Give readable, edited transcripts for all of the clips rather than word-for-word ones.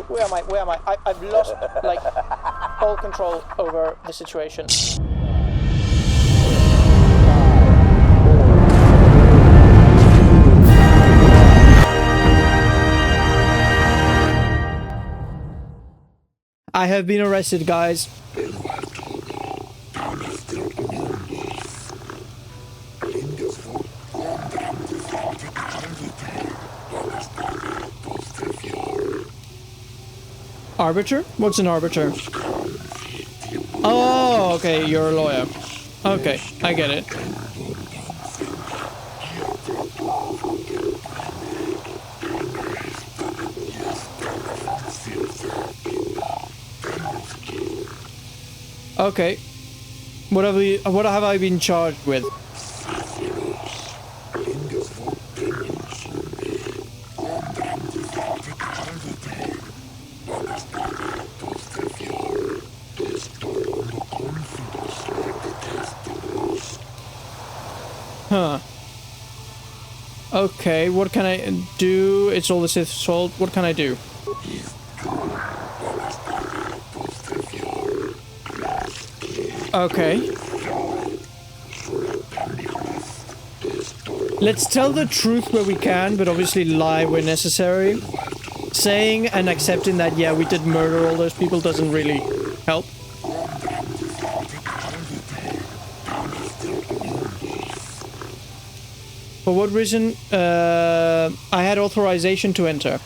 Where am I? Where am I? I've lost, like, all control over the situation. I have been arrested, guys. Arbiter? What's an arbiter? Oh, okay, you're a lawyer. Okay, I get it. Okay. What have I been charged with? Huh. Okay, what can I do? It's all the Sith's fault. What can I do? Okay. Let's tell the truth where we can, but obviously lie where necessary. Saying and accepting that, yeah, we did murder all those people doesn't really help. For what reason? I had authorization to enter.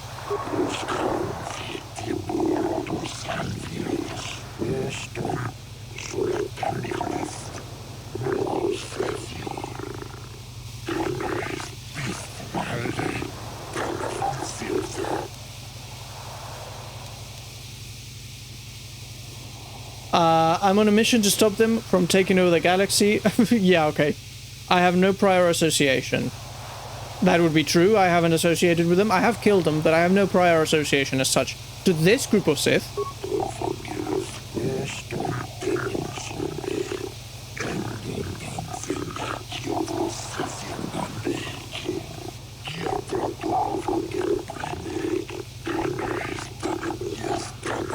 I'm on a mission to stop them from taking over the galaxy. Yeah, okay. I have no prior association. That would be true. I haven't associated with them. I have killed them, but I have no prior association as such to this group of Sith.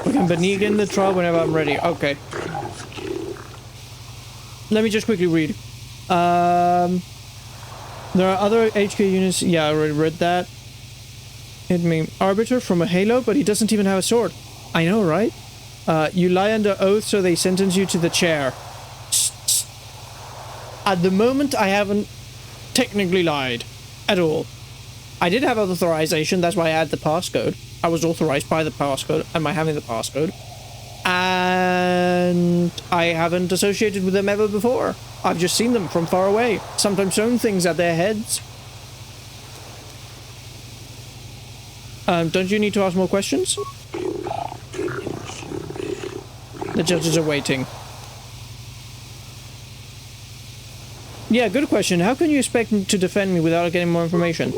We can begin the trial whenever I'm ready. Okay. Let me just quickly read. There are other HQ units. Yeah, I already read that. Hit me. Arbiter from a Halo, but he doesn't even have a sword. I know, right? You lie under oath, so they sentence you to the chair. At the moment, I haven't technically lied at all. I did have authorization, that's why I had the passcode. I was authorized by the passcode and by having the passcode. And I haven't associated with them ever before. I've just seen them from far away, sometimes thrown things at their heads. Don't you need to ask more questions? The judges are waiting. Yeah, good question. How can you expect to defend me without getting more information?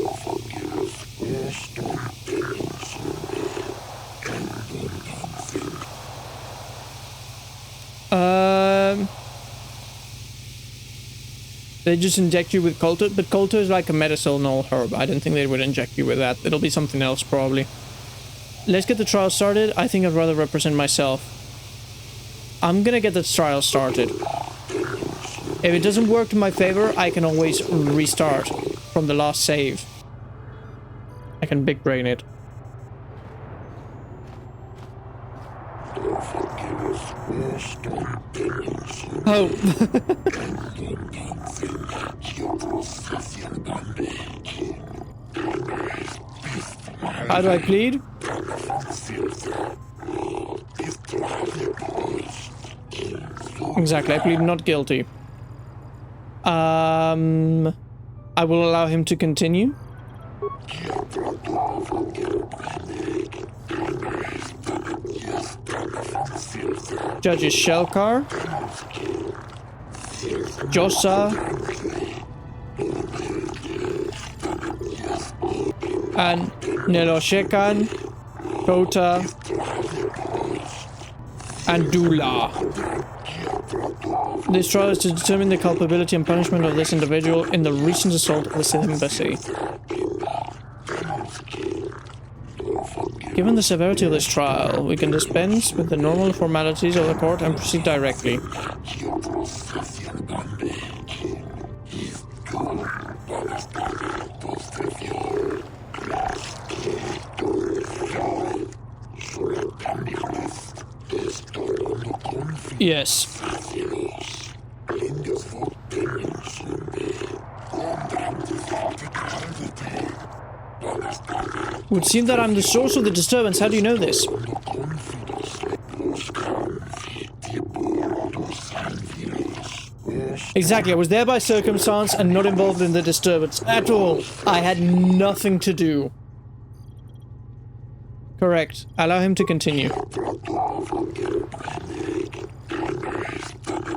They just inject you with Coulter, but Coulter is like a medicinal herb. I don't think they would inject you with that. It'll be something else, probably. Let's get the trial started. I think I'd rather represent myself. I'm gonna get the trial started. If it doesn't work in my favor, I can always restart from the last save. I can big brain it. Oh. How do I plead? Exactly, I plead not guilty. I will allow him to continue. Judges Shelkar, Jossa, and Neloshekan, Kota, and Dula. This trial is to determine the culpability and punishment of this individual in the recent assault of the Sith embassy. Given the severity of this trial, we can dispense with the normal formalities of the court and proceed directly. Yes. Would seem that I'm the source of the disturbance. How do you know this? Exactly, I was there by circumstance and not involved in the disturbance at all. I had nothing to do. Correct. Allow him to continue.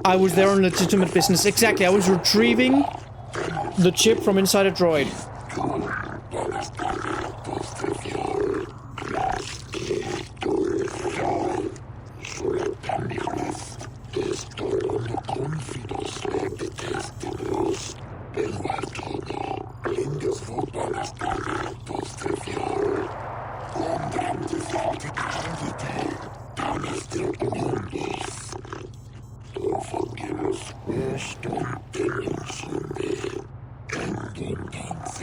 I was there on legitimate business. Exactly, I was retrieving the chip from inside a droid.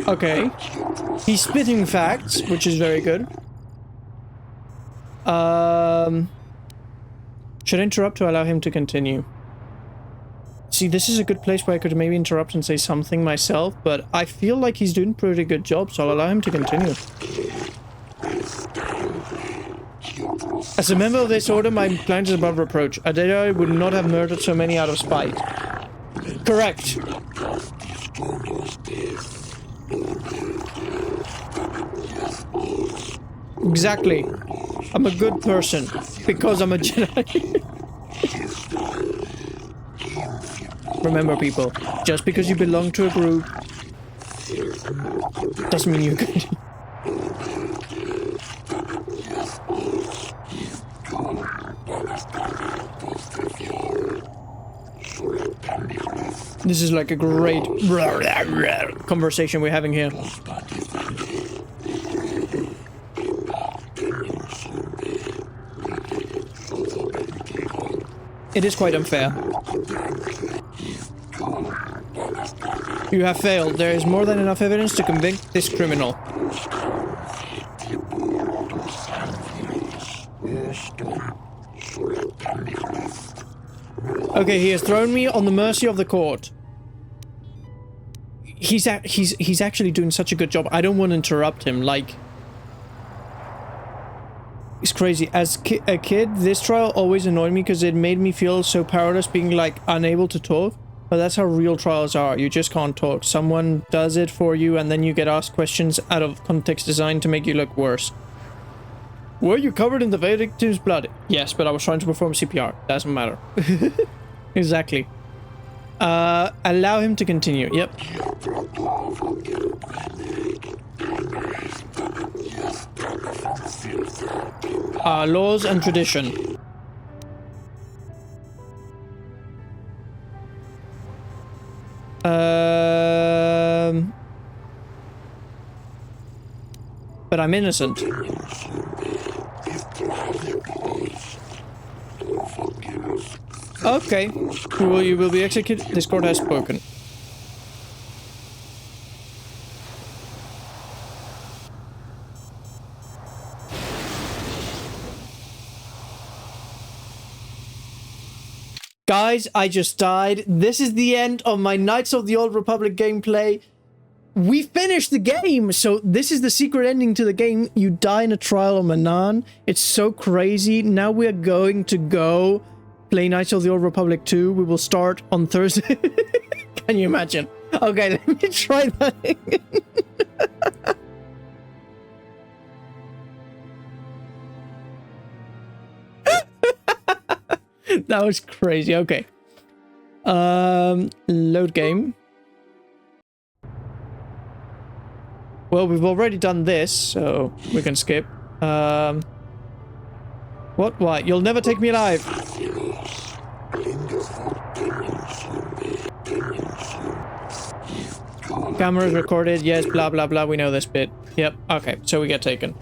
Okay. He's spitting facts, which is very good. Should I interrupt to allow him to continue? See, this is a good place where I could maybe interrupt and say something myself, but I feel like he's doing a pretty good job, so I'll allow him to continue. As a member of this order, my plans is above reproach. A Jedi would not have murdered so many out of spite. Correct. Exactly. I'm a good person because I'm a Jedi. Remember, people, just because you belong to a group doesn't mean you're good. This is like a great conversation we're having here. It is quite unfair. You have failed. There is more than enough evidence to convict this criminal. Okay, he has thrown me on the mercy of the court. He's actually doing such a good job. I don't want to interrupt him. Like, it's crazy. As a kid, this trial always annoyed me because it made me feel so powerless, being like unable to talk. But that's how real trials are. You just can't talk. Someone does it for you, and then you get asked questions out of context designed to make you look worse. Were you covered in the victim's blood? Yes, but I was trying to perform CPR. Doesn't matter. Exactly. Allow him to continue. Yep. Laws and tradition. But I'm innocent. Okay. You will be executed. This court has spoken. Guys, I just died. This is the end of my Knights of the Old Republic gameplay. We finished the game! So this is the secret ending to the game. You die in a trial on Manan. It's so crazy. Now we're going to go play Knights of the Old Republic 2. We will start on Thursday. Can you imagine? Okay, let me try that again. That was crazy. Okay. Load game. Well, we've already done this, so we can skip. What? Why? You'll never take me alive. Cameras recorded. Yes, blah, blah, blah. We know this bit. Yep. Okay, so we get taken.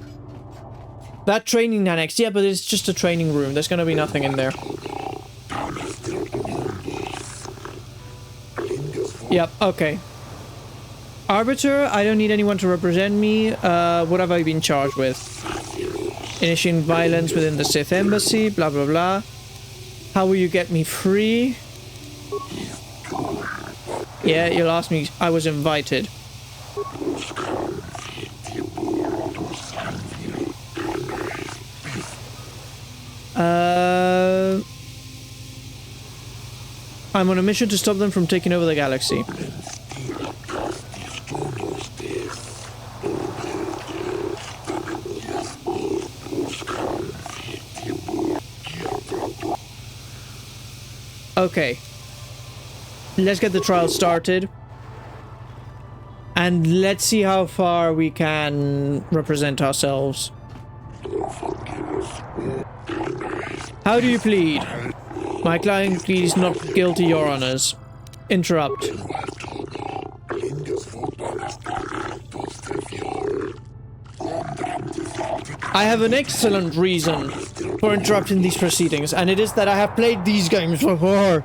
That training annex, yeah, but it's just a training room. There's gonna be nothing in there. Yep, okay. Arbiter, I don't need anyone to represent me. What have I been charged with? Initiating violence within the Sith embassy, blah blah blah. How will you get me free? Yeah, you'll ask me. I was invited. I'm on a mission to stop them from taking over the galaxy. Okay. Let's get the trial started. And let's see how far we can represent ourselves. How do you plead? My client pleads not guilty, Your Honors. Interrupt. I have an excellent reason for interrupting these proceedings, and it is that I have played these games before.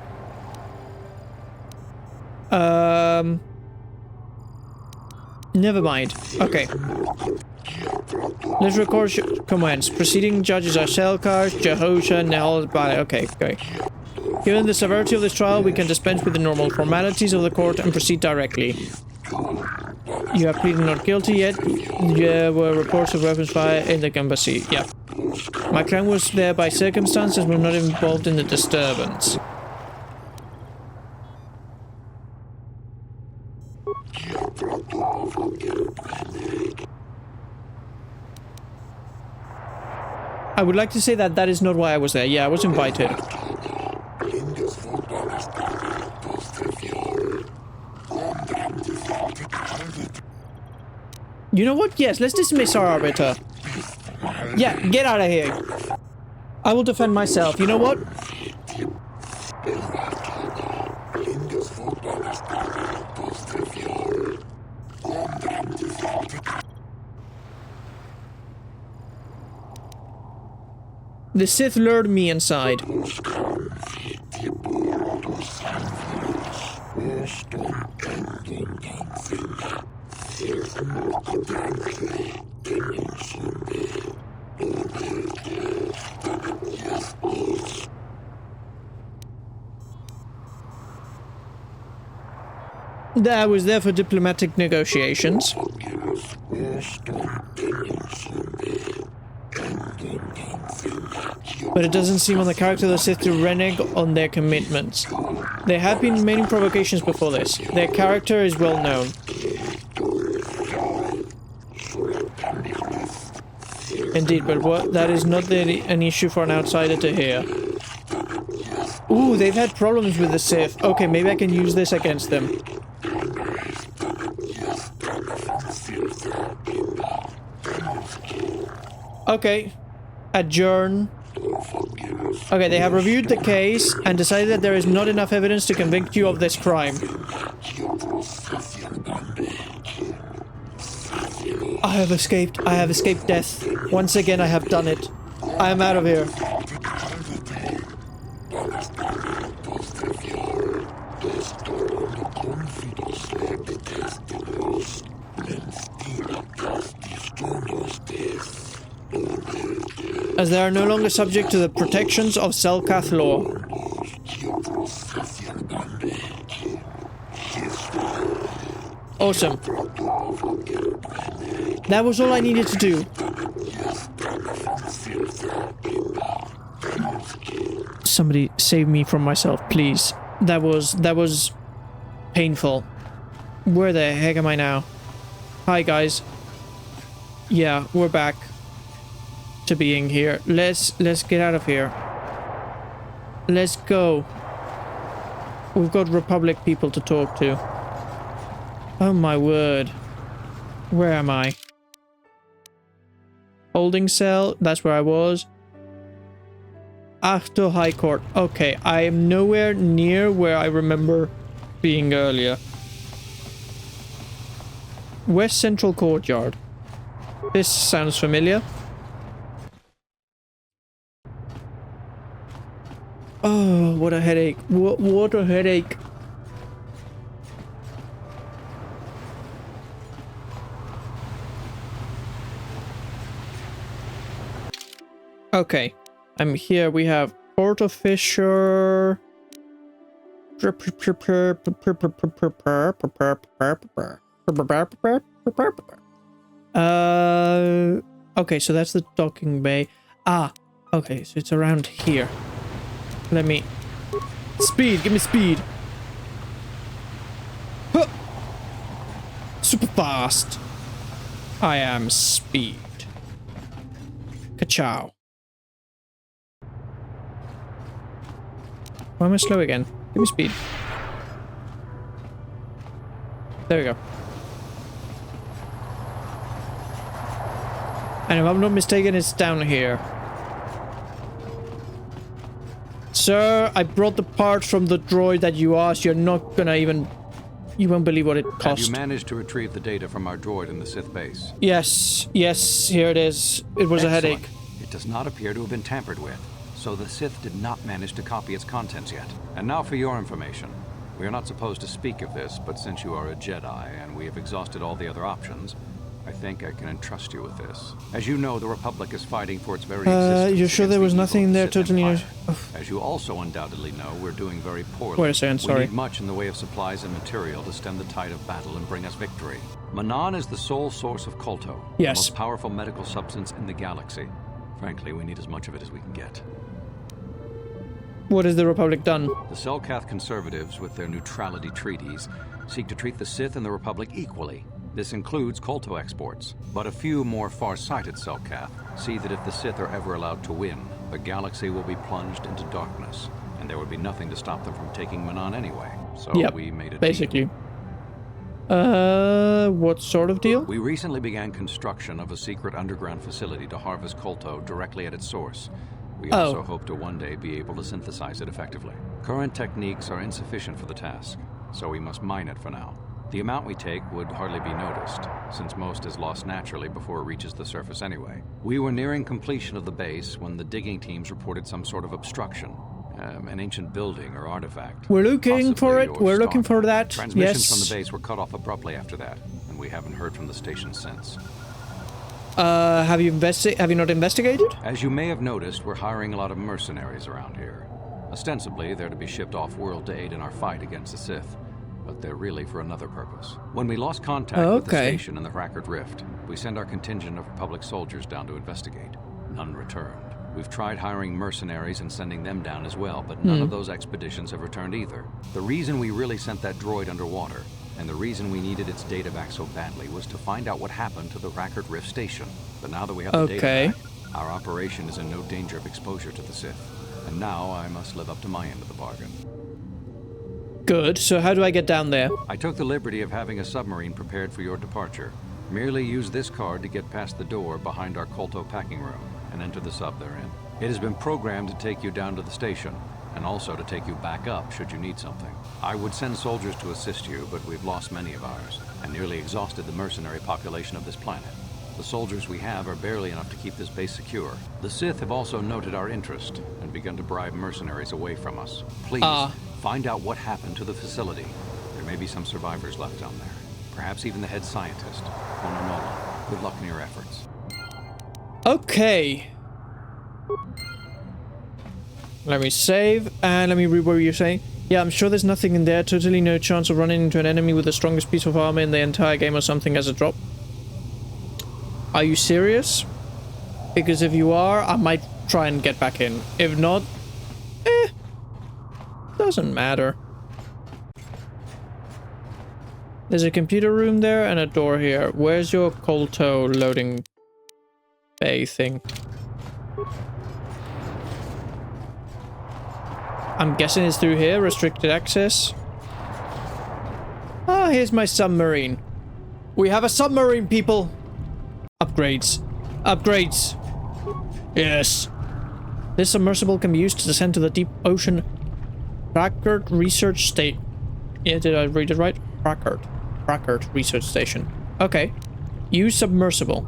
Never mind. Okay. Let's record comments. Proceeding judges are Selkar, Jehosha, Nehal, Bale. Okay, okay. Given the severity of this trial, we can dispense with the normal formalities of the court and proceed directly. You have pleaded not guilty yet. There were reports of weapons fire in the embassy. Yeah. My client was there by circumstances, but not involved in the disturbance. I would like to say that that is not why I was there. Yeah, I was invited. You know what? Yes, let's dismiss our arbiter. Yeah, get out of here. I will defend myself. You know what? The Sith lured me inside. I was there for diplomatic negotiations. But it doesn't seem on the character of the Sith to renege on their commitments. There have been many provocations before this. Their character is well known. Indeed, but that is not an issue for an outsider to hear. Ooh, they've had problems with the Sith. Okay, maybe I can use this against them. Okay. Adjourn. Okay, they have reviewed the case and decided that there is not enough evidence to convict you of this crime. I have escaped. I have escaped death. Once again, I have done it. I am out of here. As they are no longer subject to the protections of Selkath law. Awesome. That was all I needed to do. Somebody save me from myself, please. That was painful. Where the heck am I now? Hi, guys. Yeah, we're back to being here. Let's get out of here. Let's go. We've got Republic people to talk to. Oh my word. Where am I? Holding cell, that's where I was. Ahto High Court. Okay, I am nowhere near where I remember being earlier. West Central Courtyard. This sounds familiar. Oh, what a headache. What a headache. Okay. I'm here. We have Artificer. Okay, so that's the docking bay. Ah, okay, so it's around here. Let me... Speed! Give me speed! Huh. Super fast! I am speed. Ka-chow. Why am I slow again? Give me speed. There we go. And if I'm not mistaken, it's down here. Sir, I brought the part from the droid that you asked. You're not gonna even... You won't believe what it cost. Have you managed to retrieve the data from our droid in the Sith base? Yes. Yes, here it is. It was Excellent. a headache. It does not appear to have been tampered with. So the Sith did not manage to copy its contents yet. And now for your information. We are not supposed to speak of this, but since you are a Jedi and we have exhausted all the other options, I think I can entrust you with this. As you know, the Republic is fighting for its very existence. You're sure there was nothing there totally... As you also undoubtedly know, we're doing very poorly. Wait a second, sorry. We need much in the way of supplies and material to stem the tide of battle and bring us victory. Manan is the sole source of Kolto, yes, the most powerful medical substance in the galaxy. Frankly, we need as much of it as we can get. What has the Republic done? The Selkath conservatives, with their neutrality treaties, seek to treat the Sith and the Republic equally. This includes Kolto exports, but a few more far-sighted Selkath see that if the Sith are ever allowed to win, the galaxy will be plunged into darkness, and there would be nothing to stop them from taking Manan anyway. So we made a basically deal. What sort of deal? We recently began construction of a secret underground facility to harvest Kolto directly at its source. We also hope to one day be able to synthesize it effectively. Current techniques are insufficient for the task, so we must mine it for now. The amount we take would hardly be noticed, since most is lost naturally before it reaches the surface anyway. We were nearing completion of the base when the digging teams reported some sort of obstruction. An ancient building or artifact. We're looking for it. We're looking for that. Transmissions from the base were cut off abruptly after that, and we haven't heard from the station since. Have you not investigated? As you may have noticed, we're hiring a lot of mercenaries around here. Ostensibly, they're to be shipped off-world to aid in our fight against the Sith, but they're really for another purpose. When we lost contact with the station in the Rackard Rift, we sent our contingent of Republic soldiers down to investigate. None returned. We've tried hiring mercenaries and sending them down as well, but none of those expeditions have returned either. The reason we really sent that droid underwater, and the reason we needed its data back so badly, was to find out what happened to the Rackard Rift station. But now that we have the data back, our operation is in no danger of exposure to the Sith. And now I must live up to my end of the bargain. Good. So how do I get down there? I took the liberty of having a submarine prepared for your departure. Merely use this card to get past the door behind our Kolto packing room and enter the sub they're in. It has been programmed to take you down to the station, and also to take you back up should you need something. I would send soldiers to assist you, but we've lost many of ours, and nearly exhausted the mercenary population of this planet. The soldiers we have are barely enough to keep this base secure. The Sith have also noted our interest, and begun to bribe mercenaries away from us. Please, find out what happened to the facility. There may be some survivors left down there. Perhaps even the head scientist, Honanola. Good luck in your efforts. Okay. Let me save, and let me read what you're saying. Yeah, I'm sure there's nothing in there. Totally no chance of running into an enemy with the strongest piece of armor in the entire game or something as a drop. Are you serious? Because if you are, I might try and get back in. If not, doesn't matter. There's a computer room there and a door here. Where's your Kolto loading bay thing? I'm guessing it's through here, restricted access. Ah, here's my submarine. We have a submarine, people! Upgrades. Upgrades! Yes! This submersible can be used to descend to the deep ocean Rackard Research Station. Yeah, did I read it right? Rackard Research Station. Okay. Use submersible.